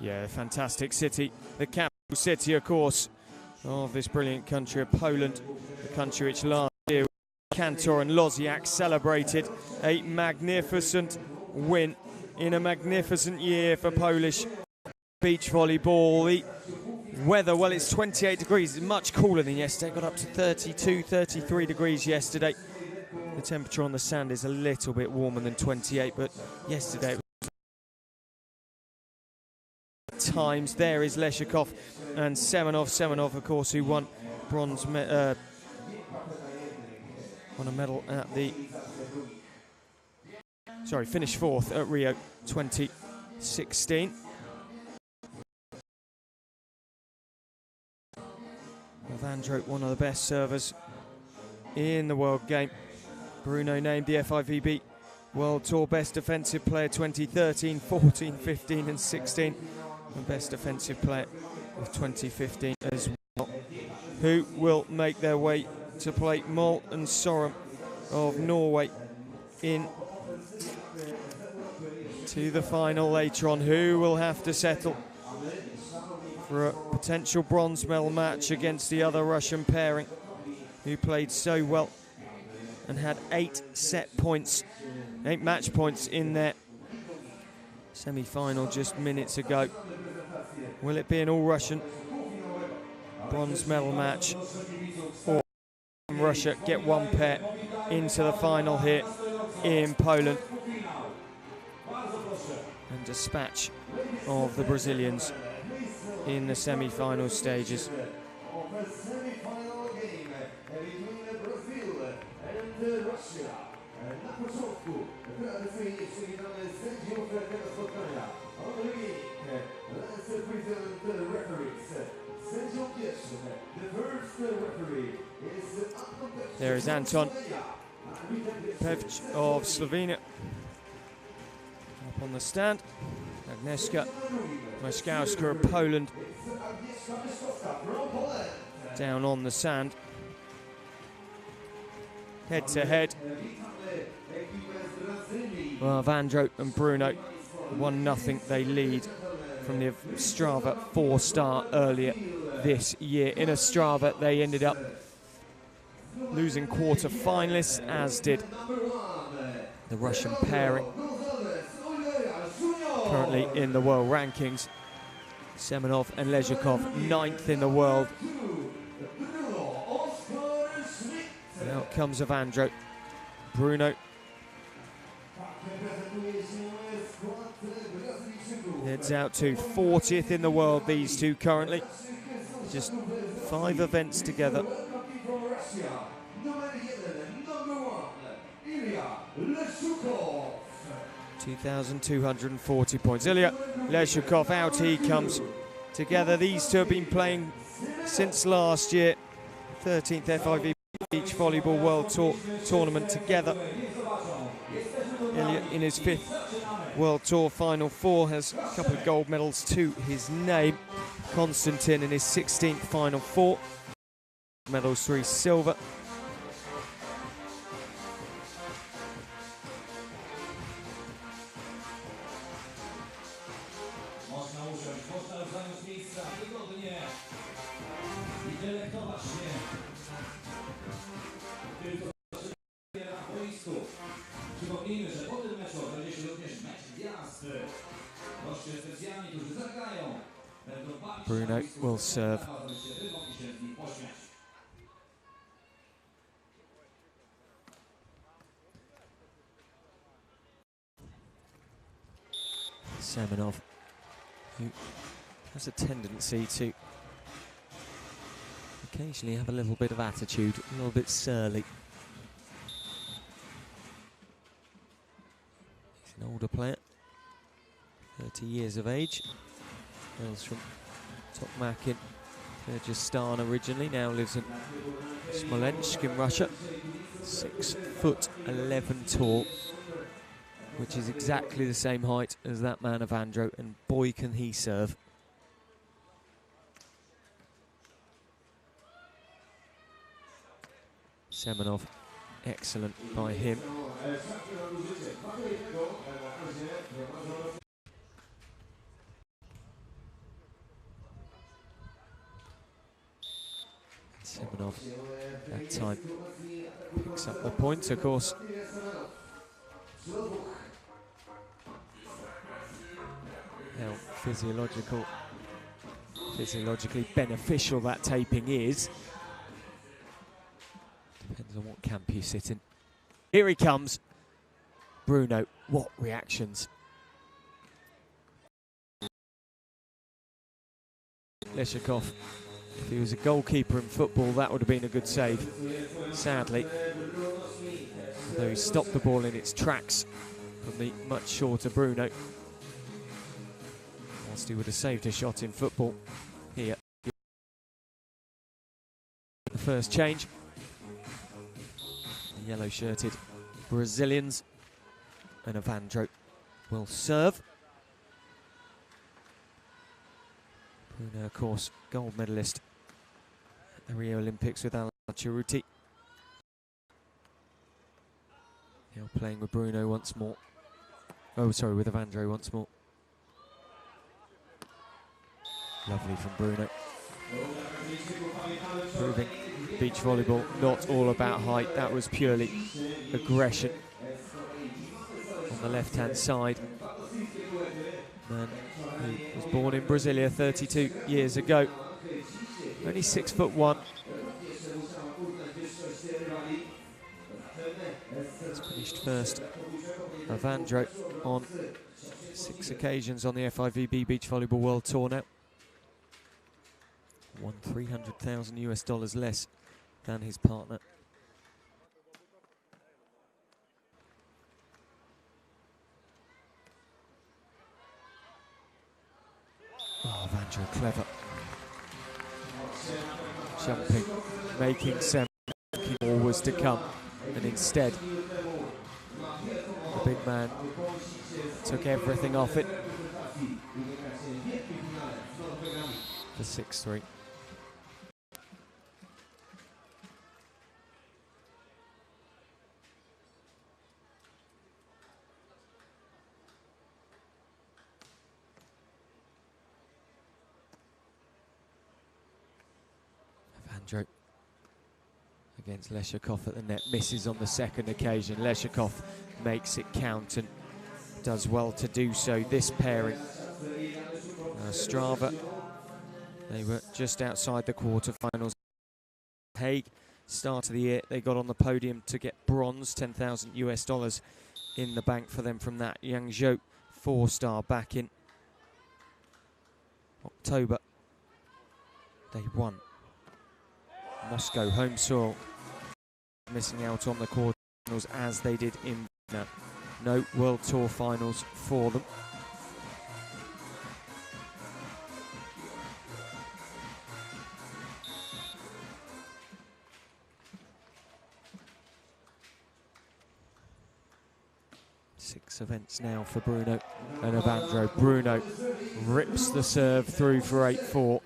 Yeah, fantastic city. The capital city, of course, of this brilliant country of Poland. The country which last year Kantor and Loziak celebrated a magnificent win in a magnificent year for Polish beach volleyball. The weather, well, it's 28 degrees. It's much cooler than yesterday. Got up to 32, 33 degrees yesterday. The temperature on the sand is a little bit warmer than 28, but yesterday it was times. There is Leshukov and Semenov. Semenov, of course, who won won a medal at the finished fourth at Rio 2016. Evandro, one of the best servers in the world game. Bruno named the FIVB World Tour Best Defensive Player 2013, 14, 15 and 16. And Best Defensive Player of 2015 as well. Who will make their way to play Mol and Sorum of Norway in to the final later on. Who will have to settle for a potential bronze medal match against the other Russian pairing who played so well and had 8 match points in their semi-final just minutes ago. Will it be an all-Russian bronze medal match, or Russia get one pair into the final here in Poland and dispatch of the Brazilians in the semi-final stages? There is Anton Pevch of Slovenia up on the stand. Agnieszka Moskowska of Poland down on the sand. Head to head. Well, Evandro and Bruno 1-0 they lead from the Strava 4-star earlier this year. In Ostrava they ended up losing quarter-finalists, as did the Russian pairing. Currently in the world rankings, Semenov and Leshukov 9th in the world. And out comes Evandro. Bruno heads out to 40th in the world, these two currently. Just 5 events together. 2,240 points. Ilya Leshukov, out he comes. Together, these two have been playing since last year. 13th FIVB Beach Volleyball World Tour tournament together. Ilya in his 5th World Tour Final 4 has a couple of gold medals to his name. Konstantin in his 16th Final 4. Medals, 3 silver. Bruno will serve. Semenov, who has a tendency to occasionally have a little bit of attitude, a little bit surly. He's an older player, 30 years of age. Hails from Tokmak in Kyrgyzstan originally, now lives in Smolensk in Russia. 6'11" tall, which is exactly the same height as that man Evandro, and boy can he serve. Semenov, excellent by him. Semenov that time picks up the point, of course. How physiologically beneficial that taping is. Depends on what camp you sit in. Here he comes. Bruno, what reactions? Leshukov, if he was a goalkeeper in football, that would have been a good save. Sadly, though he stopped the ball in its tracks from the much shorter Bruno. Whilst he would have saved a shot in football here. The first change. The yellow-shirted Brazilians. And Evandro will serve. Bruno, of course, gold medalist at the Rio Olympics with Alan Ceruti. Now playing with Bruno once more. Oh, sorry, with Evandro once more. Lovely from Bruno. Proving beach volleyball not all about height. That was purely aggression. On the left-hand side, man who was born in Brasilia 32 years ago, only 6'1". He's finished first. Evandro on 6 occasions on the FIVB Beach Volleyball World Tour now. Won $300,000 less than his partner. Oh, Evandro clever. Jumping, making Semenov thinking more was to come. And instead, the big man took everything off it. For 6-3. Evandro against Leshukov at the net, misses on the second occasion. Leshukov makes it count and does well to do so. This pairing, Strava, they were just outside the quarterfinals. Hague, start of the year, they got on the podium to get bronze, $10,000 in the bank for them from that. Yangzhou, 4-star back in October. They won. Moscow, home soil, missing out on the quarterfinals as they did in Vienna. No World Tour finals for them. Six events now for Bruno and Evandro. Bruno rips the serve through for 8-4.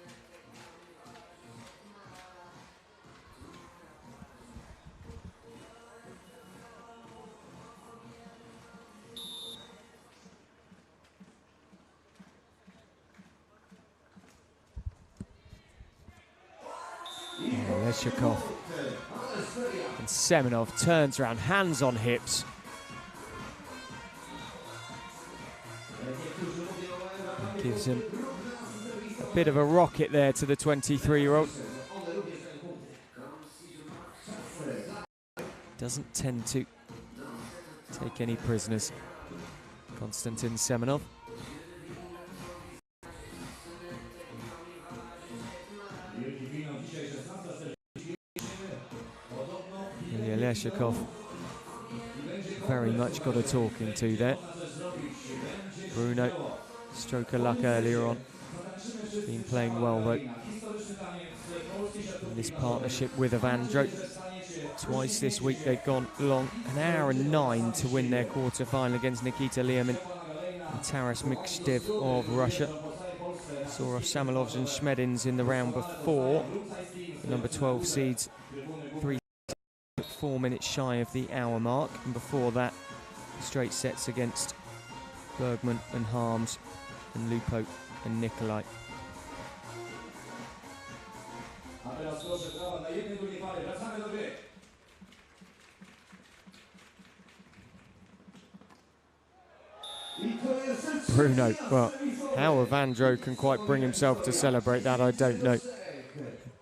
Leshukov and Semenov turns around, hands on hips. Gives him a bit of a rocket there to the 23-year-old. Doesn't tend to take any prisoners, Konstantin Semenov. Leshukov very much got a talking to there. Bruno, stroke of luck earlier on. Been playing well though in this partnership with Evandro. Twice this week they've gone long, 1 hour and 9 to win their quarter-final against Nikita Liamin and Taras Mikhtev of Russia. Saw off Samelovs and Schmedins in the round before. The number 12 seeds 4 minutes shy of the hour mark, and before that straight sets against Bergman and Harms and Lupo and Nikolai. Bruno, well, how Evandro can quite bring himself to celebrate that, I don't know.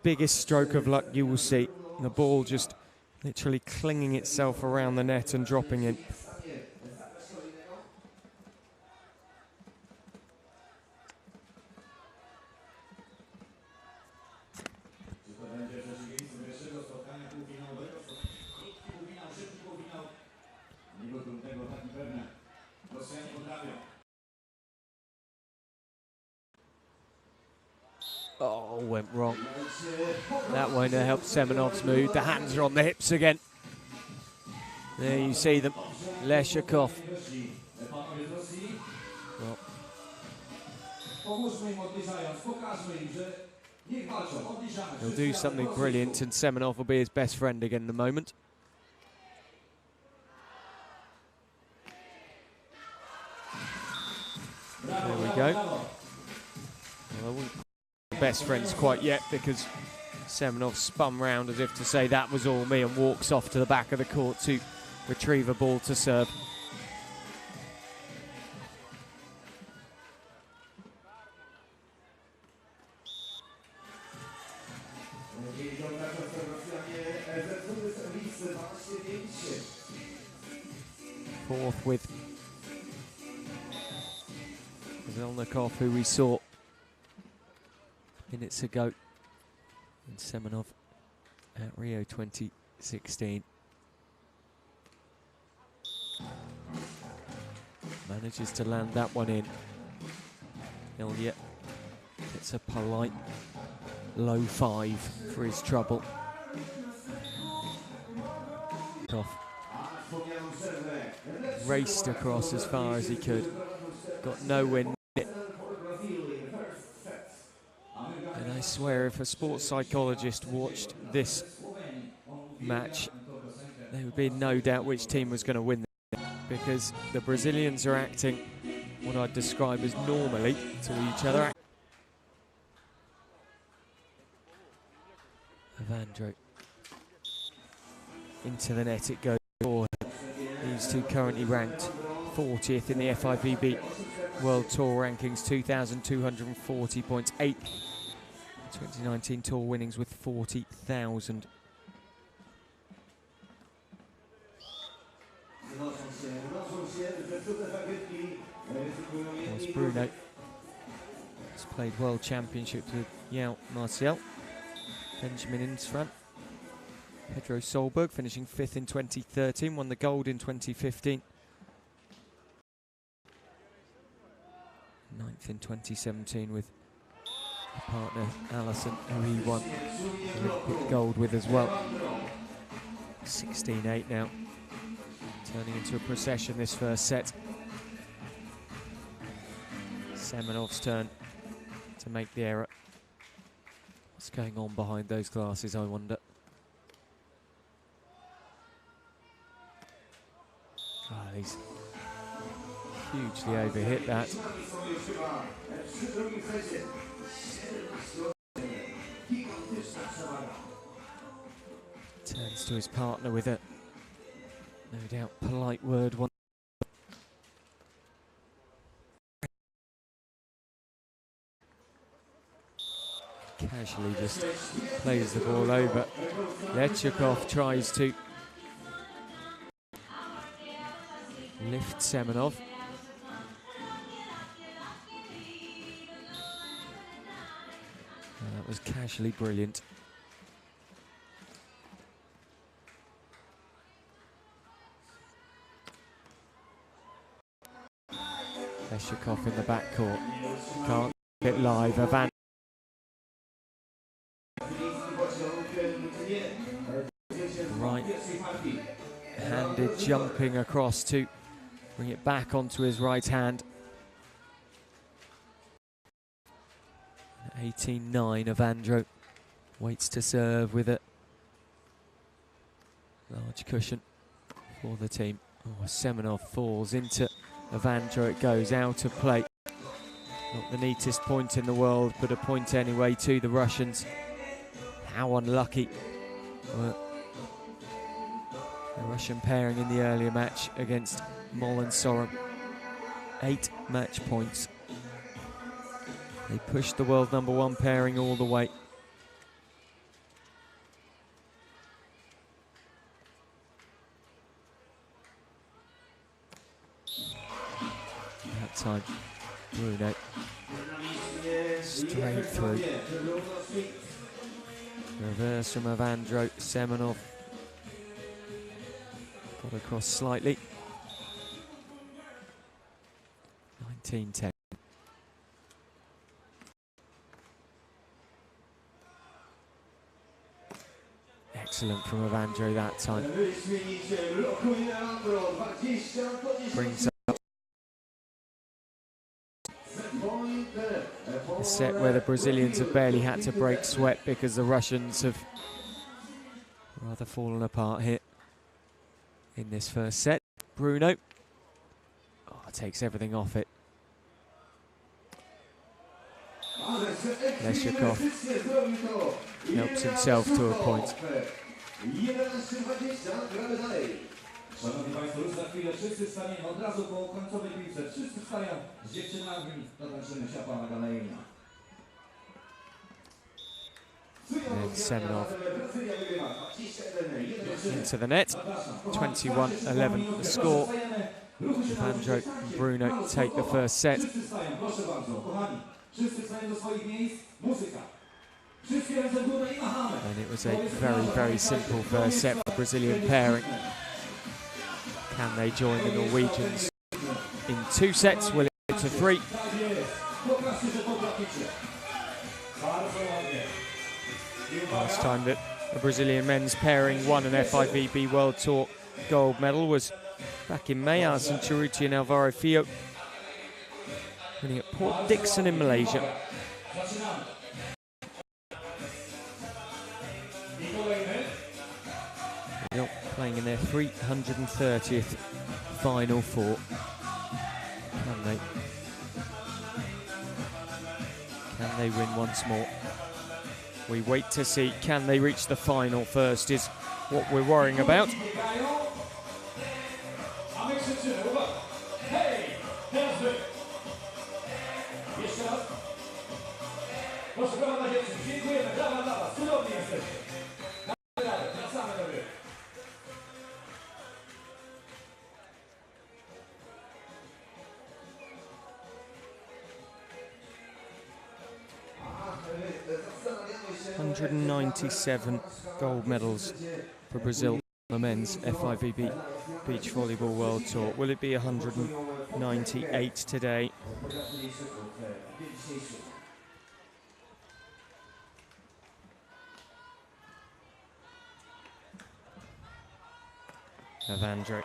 Biggest stroke of luck you will see. The ball just literally clinging itself around the net and dropping in. Oh, went wrong. That won't have helped Semenov's mood. The hands are on the hips again. There you see them. Leshukov. Well, he'll do something brilliant and Semenov will be his best friend again in a moment. There we go. Well, I wouldn't call them best friends quite yet because Semenov spun round as if to say that was all me and walks off to the back of the court to retrieve a ball to serve. Fourth with Volleyball, who we saw minutes ago in Semenov at Rio 2016. Manages to land that one in. Elliot gets a polite low 5 for his trouble. Raced across as far as he could. Got nowhere near it. And I swear if a sports psychologist watched this match, there would be no doubt which team was going to win this, because the Brazilians are acting what I'd describe as normally to each other. Evandro. Into the net it goes for these two currently ranked 40th in the FIVB World Tour rankings, 2,240 points, 8th 2019 Tour winnings with 40,000. There's Bruno. He's played World Championships with Yao Martial. Benjamin in front. Pedro Solberg finishing 5th in 2013, won the gold in 2015. 9th in 2017 with partner Allison, who he won the Olympic gold with as well. 16-8 now, turning into a procession this first set. Semenov's turn to make the error. What's going on behind those glasses, I wonder? Oh, he's hugely overhit that. Turns to his partner with a, no doubt, polite word. One. Casually just plays the ball over. Leshukov tries to lift Semenov. That was casually brilliant. Leshukov in the backcourt. Can't get it live. Evandro. Right-handed jumping across to bring it back onto his right hand. 18-9, Evandro waits to serve with a large cushion for the team. Oh, Semenov falls into Evandro, it goes out of play. Not the neatest point in the world, but a point anyway to the Russians. how unlucky were the Russian pairing in the earlier match against Moll and Sorum. 8 match points. They pushed the world #1 pairing all the way. That time, Bruno straight through. Reverse from Evandro. Semenov got across slightly. 19-10. Excellent from Evandro that time. Brings up a set where the Brazilians have barely had to break sweat because the Russians have rather fallen apart here in this first set. Bruno takes everything off it. Leshukov helps himself to a point. Szanowni Państwo, już za chwilę wszyscy staniemy od razu po końcowej piłce. Wszyscy wstają z dziewczynami, dotańczymy siapa na galerię. And Semenov into the net. 21-11 the score. Evandro and Bruno take the first set. And it was a very, very simple first set for the Brazilian pairing. Can they join the Norwegians in 2 sets? Will it go to 3? Last time that a Brazilian men's pairing won an FIVB World Tour gold medal was back in May. Arsen Chiruti and Alvaro Fio winning at Port Dickson in Malaysia. Playing in their 330th Final Four. Can they win once more? We wait to see. Can they reach the final first is what we're worrying about. $197 gold medals for Brazil on the men's FIVB Beach Volleyball World Tour. Will it be 198 today? Evandro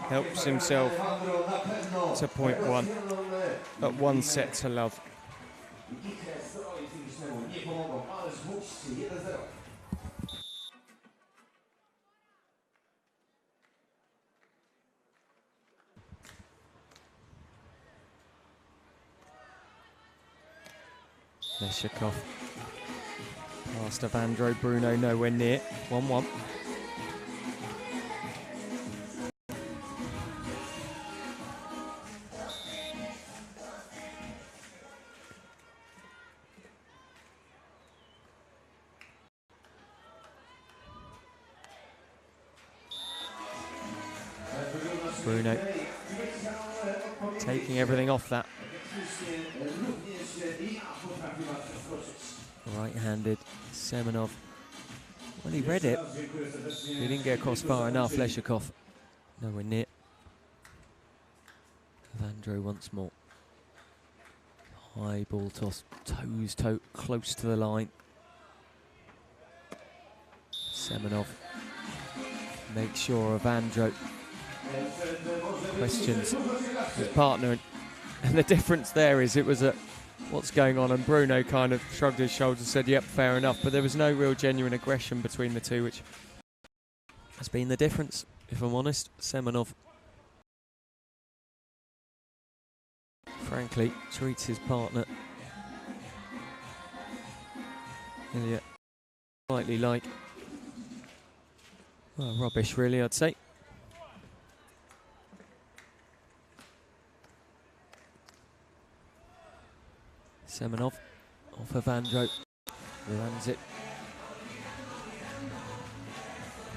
helps himself to point 1 at 1 set to love. Leshukov past Evandro. Bruno nowhere near. 1-1. Bruno taking everything off that. Right-handed Semenov. Well, he read it. He didn't get across far enough. Leshukov nowhere near. Evandro once more. High ball toss, toes close to the line. Semenov makes sure Evandro questions his partner, and the difference there is it was a what's going on, and Bruno kind of shrugged his shoulders and said, yep, fair enough, but there was no real genuine aggression between the two, which has been the difference, if I'm honest. Semenov frankly treats his partner slightly like, well, rubbish really, I'd say. Semenov off Evandro, lands it.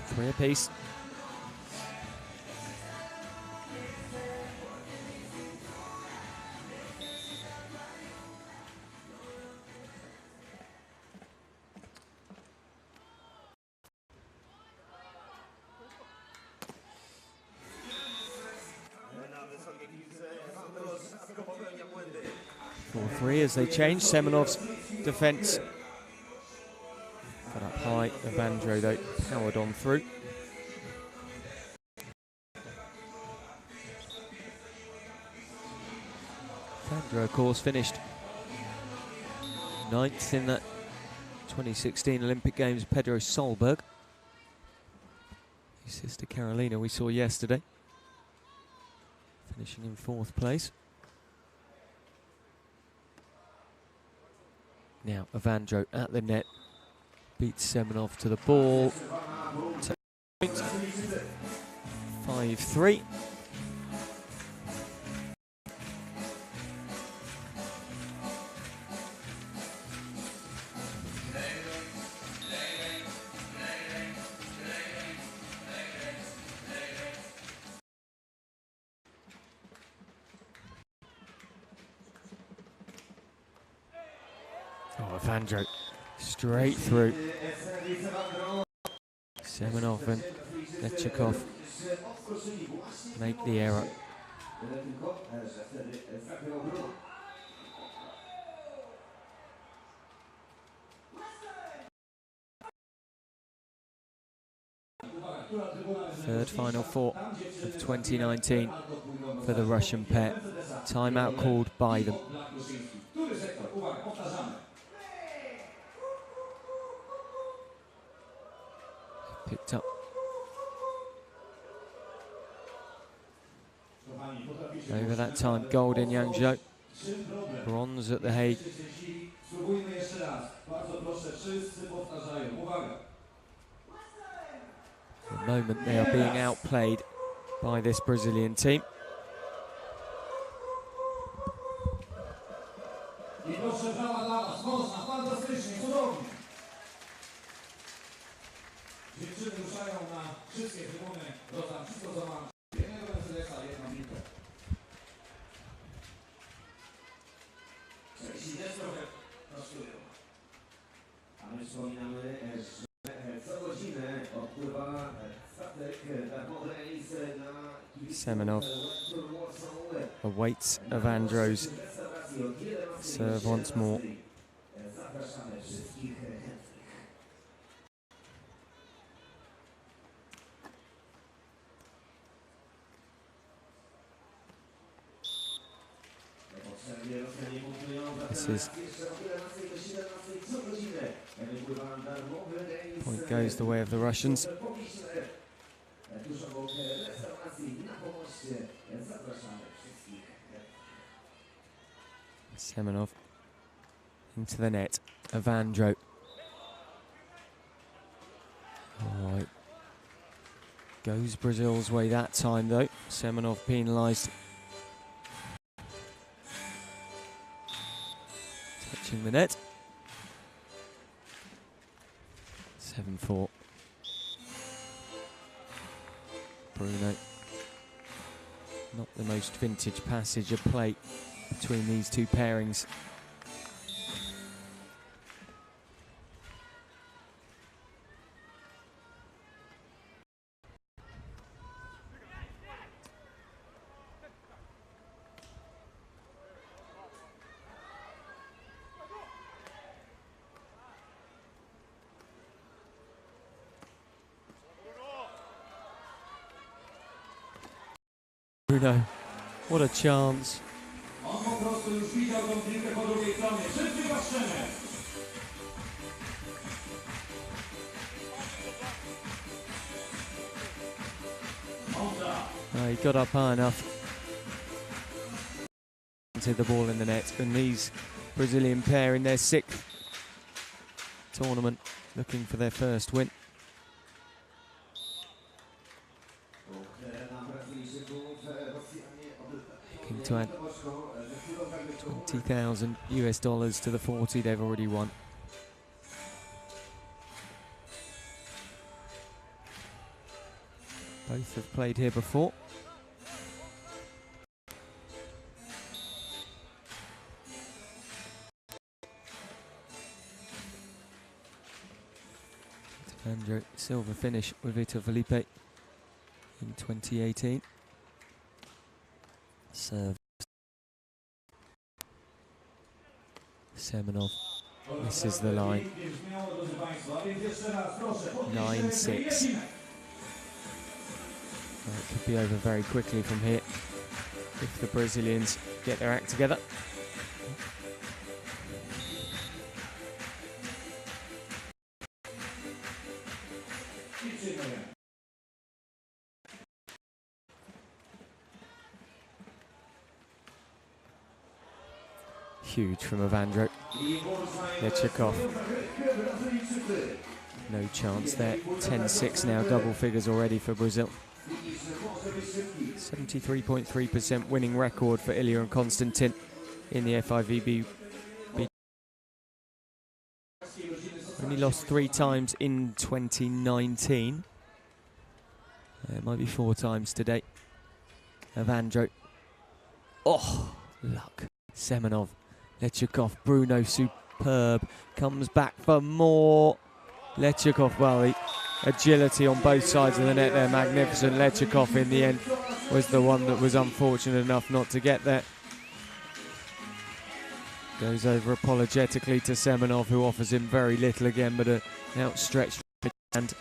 3 apiece. Three as they change. Semenov's defence got up high. Evandro though powered on through. Evandro of course finished 9th in that 2016 Olympic Games. Pedro Solberg, his sister Carolina we saw yesterday, finishing in 4th place. Now Evandro at the net, beats Semenov to the ball. 5-3. Oh, Evandro straight through. Semenov and Leshukov make the error. Third Final Four of 2019 for the Russian pair. Timeout called by them. Picked up over that time gold in Yangzhou, bronze at The Hague. For the moment they are being outplayed by this Brazilian team. Semenov awaits Evandro's serve once more. This is point goes the way of the Russians. Semenov into the net. Evandro. Oh, it goes Brazil's way that time though. Semenov penalised. Touching the net. 7-4. Bruno. Not the most vintage passage of play between these two pairings. Bruno, what a chance. He got up high enough to the ball in the net, and these Brazilian pair in their 6th tournament, looking for their first win. Looking to add 20,000 US dollars to the 40 they've already won. Both have played here before. Evandro, silver finish with FIVB in 2018. Serve. Semenov misses the line. 9-6. It could be over very quickly from here if the Brazilians get their act together. Huge from Evandro. Leshukov. No chance there. 10-6 now, double figures already for Brazil. 73.3% winning record for Ilya and Konstantin in the FIVB. Only lost 3 times in 2019. It might be 4 times today. Evandro. Oh, luck. Semenov. Leshukov. Bruno, superb. Comes back for more. Leshukov, well, the agility on both sides of the net there, magnificent. Leshukov in the end was the one that was unfortunate enough not to get there. Goes over apologetically to Semenov, who offers him very little again, but an outstretched hand.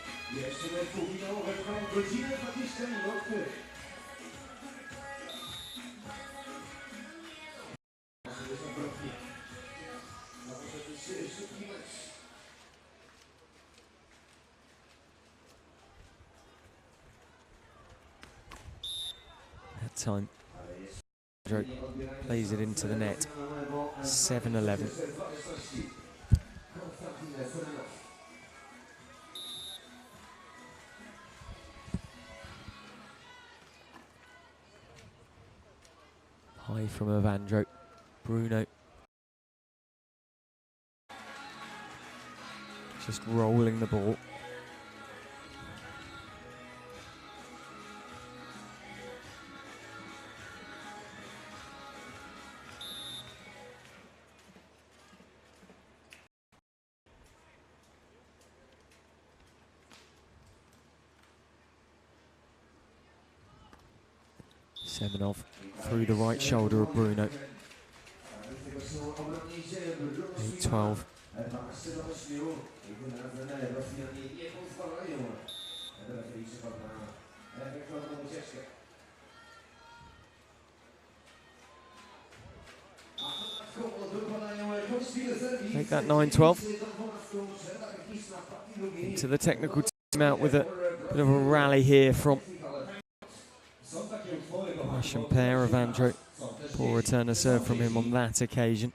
That time, plays it into the net. 7-11. High from Evandro. Bruno. Just rolling the ball. Semenov through the right shoulder of Bruno. 8-12. Make that 9-12. Into the technical timeout with a bit of a rally here from Russian pair. Evandro. Poor return of serve from him on that occasion.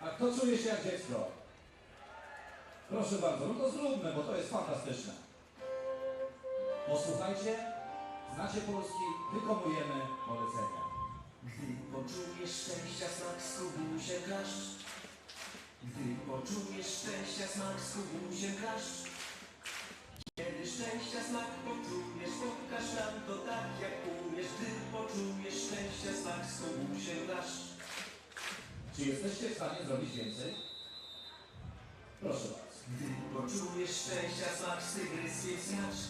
A kto czuje się jak dziecko? Proszę bardzo, no to zróbmy, bo to jest fantastyczne. Posłuchajcie, znacie polski, wykonujemy polecenia. Gdy poczujesz szczęścia smak, skubuj się klaszcz. Gdy poczujesz szczęścia smak, skubuj się klaszcz. Kiedy szczęścia smak poczujesz, pokaż nam to tak jak umiesz. Gdy poczujesz szczęścia smak, skubuj się klaszcz. Czy jesteście w stanie zrobić więcej? Proszę bardzo. Gdy poczujesz szczęścia smak, z tygryskiem skacz.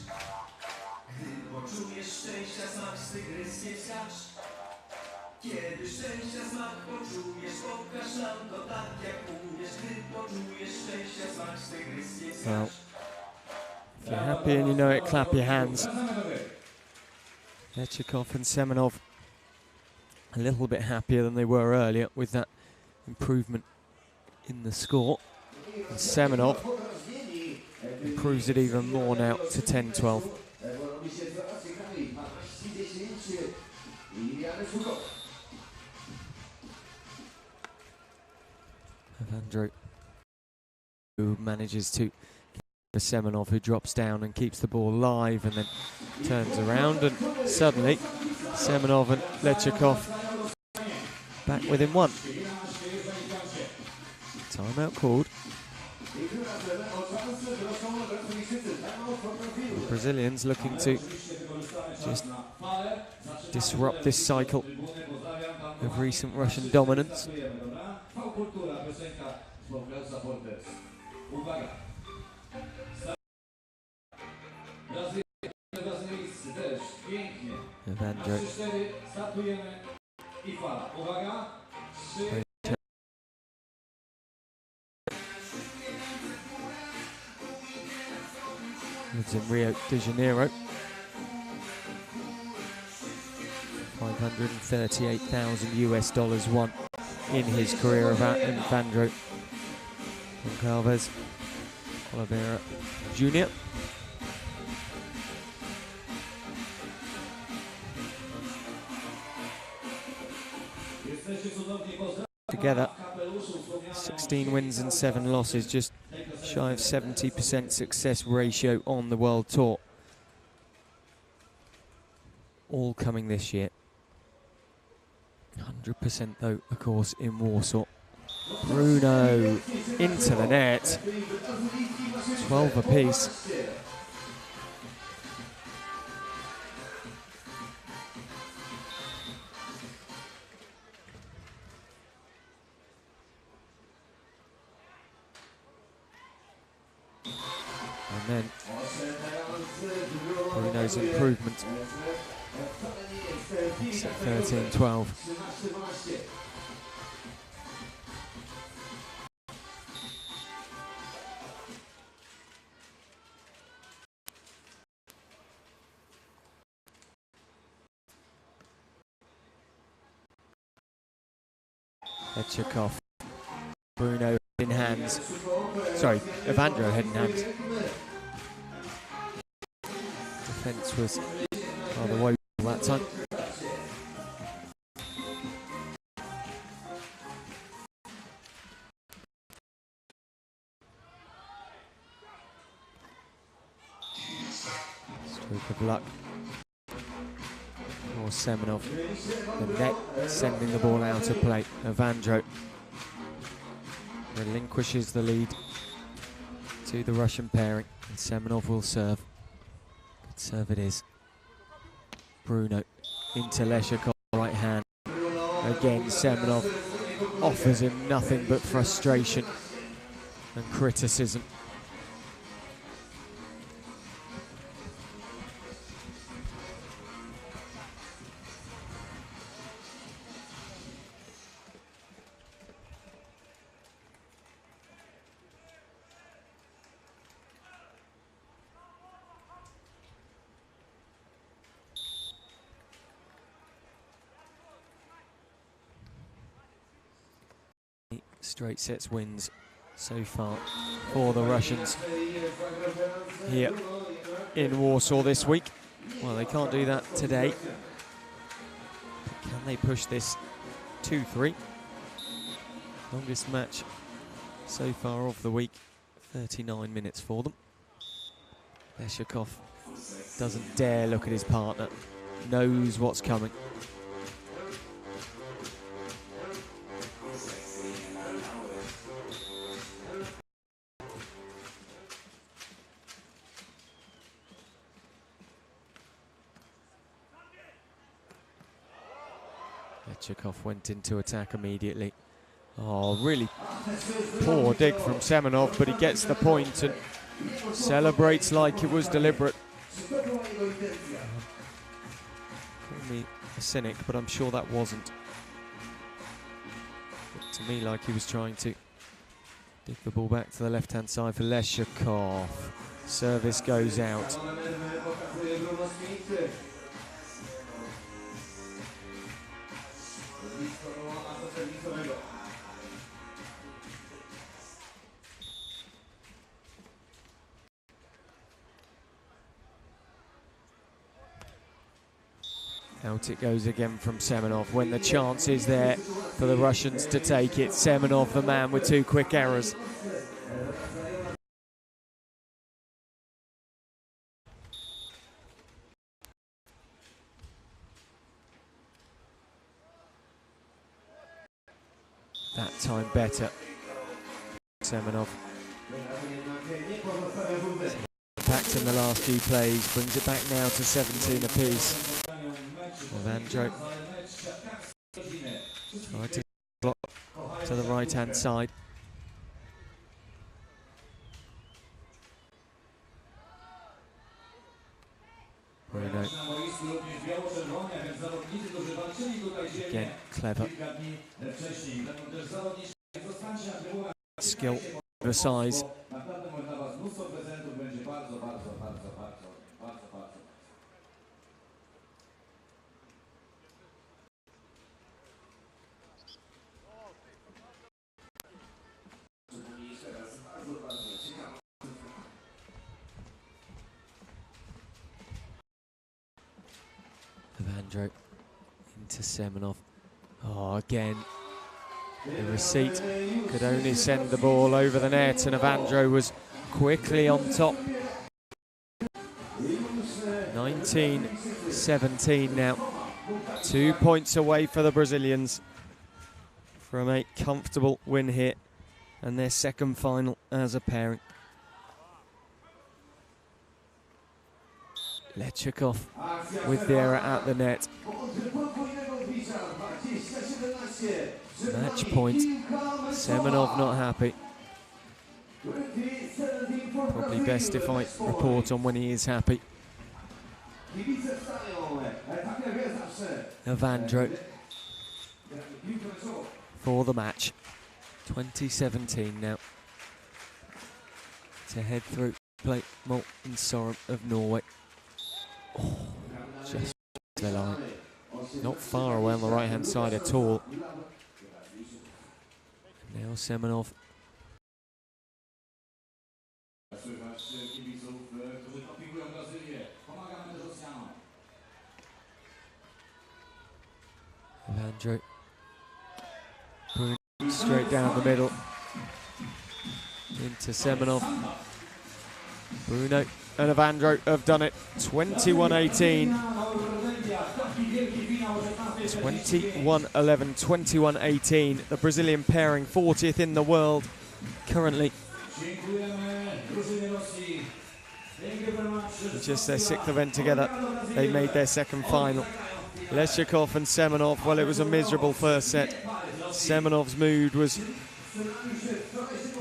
Gdy poczujesz szczęścia smak, z tygryskiem skacz. Kiedy szczęścia smak poczujesz, pokaż nam to tak jak umiesz. Gdy poczujesz szczęścia smak, z tygryskiem skacz. If you're happy and you know it, clap your hands. Leshukov and Semenov a little bit happier than they were earlier with that improvement in the score. And Semenov improves it even more now to 10-12. Evandro, who manages to Semenov, who drops down and keeps the ball live and then turns around, and suddenly Semenov and Leshukov back within one. Timeout called. The Brazilians looking to just disrupt this cycle of recent Russian dominance. Evandro. Lives in Rio de Janeiro. 538,000 US dollars won in his career of Evandro Goncalves Oliveira Jr. Together, 16 wins and 7 losses, just shy of 70% success ratio on the World Tour. All coming this year. 100% though, of course, in Warsaw. Bruno into the net. 12 apiece. And then Bruno's improvement. It's at 13-12. Leshukov. Bruno head in hands. Sorry, Evandro head in hands. Defence was rather woeful that time. Stroke of luck for Semenov. The net sending the ball out of play. Evandro relinquishes the lead to the Russian pairing, and Semenov will serve. Good serve it is. Bruno into Leshukov, right hand. Again, Semenov offers him nothing but frustration and criticism. Straight sets wins so far for the Russians here in Warsaw this week. Well, they can't do that today. Can they push this 2-3? Longest match so far of the week, 39 minutes for them. Leshukov doesn't dare look at his partner, knows what's coming. Leshukov went into attack immediately. Oh, really poor dig from Semenov, but he gets the point and celebrates like it was deliberate. Call me a cynic, but I'm sure that wasn't. Looked to me like he was trying to dig the ball back to the left-hand side for Leshukov. Service goes out. Out it goes again from Semenov when the chance is there for the Russians to take it. Semenov, the man with two quick errors. That time better. Semenov. Impact in the last few plays, brings it back now to 17 apiece. Evandro tried to block to the right-hand side. Bruno. Again, clever. Skill, the size. Evandro into Semenov. Oh, again. The receipt could only send the ball over the net, and Evandro was quickly on top. 19-17 now. 2 points away for the Brazilians from a comfortable win here and their second final as a pairing. Leshukov with the error at the net. Match point. Semenov not happy. Probably best if I report on when he is happy. Evandro for the match. 2017 now. To head through play Molten Sorum of Norway. Oh, just the line. Not far away on the right hand side at all. Now Semenov. Evandro. Bruno straight down the middle. Into Semenov. Bruno and Evandro have done it. 21-18. 21-11, 21-18. The Brazilian pairing, 40th in the world currently. Just their 6th event together. They made their second final. Leshukov and Semenov, well, it was a miserable first set. Semenov's mood was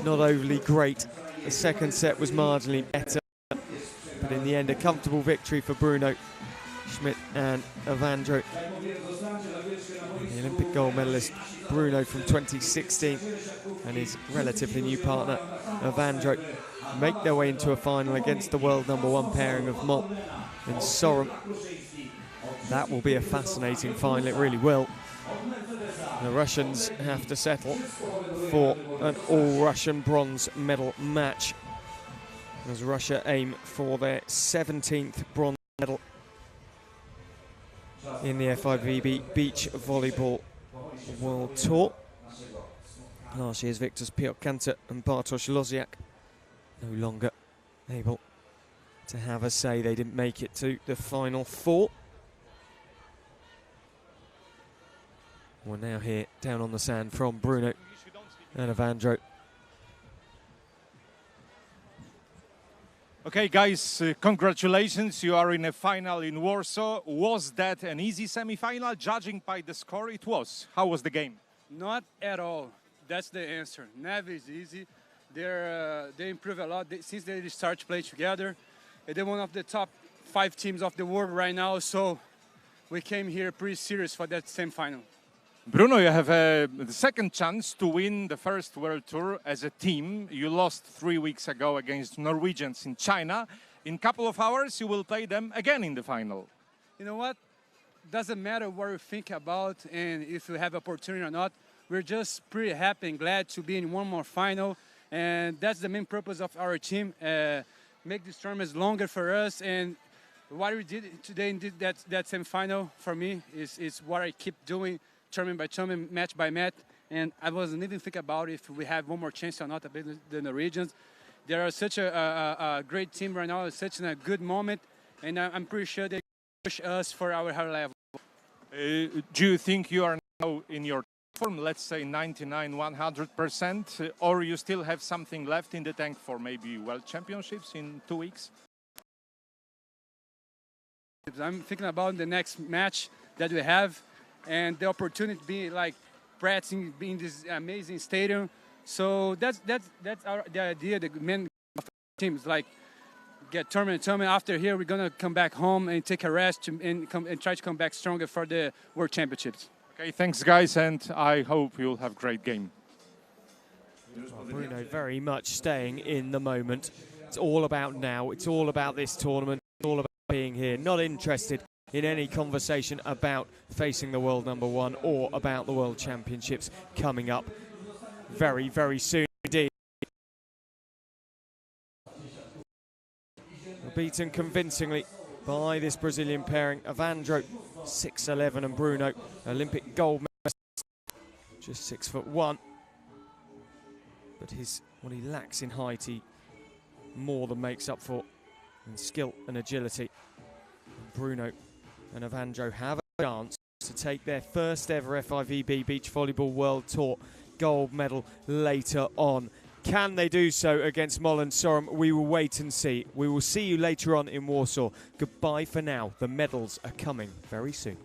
not overly great. The second set was marginally better. But in the end, a comfortable victory for Bruno, Schmidt and Evandro. The Olympic gold medalist Bruno from 2016 and his relatively new partner Evandro make their way into a final against the world #1 pairing of Molten and Sorum. That will be a fascinating final, it really will. The Russians have to settle for an all-Russian bronze medal match as Russia aim for their 17th bronze medal in the FIVB Beach Volleyball World Tour. Last year's victors Piotr Kanter and Bartosz Loziak no longer able to have a say. They didn't make it to the final four. We're now here down on the sand from Bruno and Evandro. Okay, guys, congratulations. You are in a final in Warsaw. Was that an easy semi-final? Judging by the score, it was. How was the game? Not at all. That's the answer. Never is easy. They improve a lot since they start to play together. They're one of the top 5 teams of the world right now, so we came here pretty serious for that semi-final. Bruno, you have the second chance to win the first World Tour as a team. You lost 3 weeks ago against Norwegians in China. In a couple of hours, you will play them again in the final. You know what? Doesn't matter what we think about and if we have opportunity or not. We're just pretty happy and glad to be in one more final. And that's the main purpose of our team. Make these tournaments longer for us and what we did today in that semifinal for me is what I keep doing, tournament by tournament, match by match. And I wasn't even thinking about if we have one more chance or not against the Norwegians. They are such a great team right now, such a good moment, and I'm pretty sure they push us for our higher level. Do you think you are now in your form, let's say 99, 100%, or you still have something left in the tank for maybe World Championships in 2 weeks? I'm thinking about the next match that we have and the opportunity to be like practicing in this amazing stadium. So that's the idea. The main team is like get tournament. After here, we're gonna come back home and take a rest and try to come back stronger for the World Championships. Okay, thanks guys, and I hope you'll have a great game. Well, Bruno very much staying in the moment. It's all about now. It's all about this tournament. It's all about being here. Not interested in any conversation about facing the world number one or about the World Championships coming up very, very soon indeed. Beaten convincingly by this Brazilian pairing, Evandro, 6'11", and Bruno, Olympic gold medalist, just 6'1". But what he lacks in height, he more than makes up for in skill and agility. Bruno and Evandro have a chance to take their first ever FIVB Beach Volleyball World Tour gold medal later on. Can they do so against Mollen Sorum? We will wait and see. We will see you later on in Warsaw. Goodbye for now. The medals are coming very soon.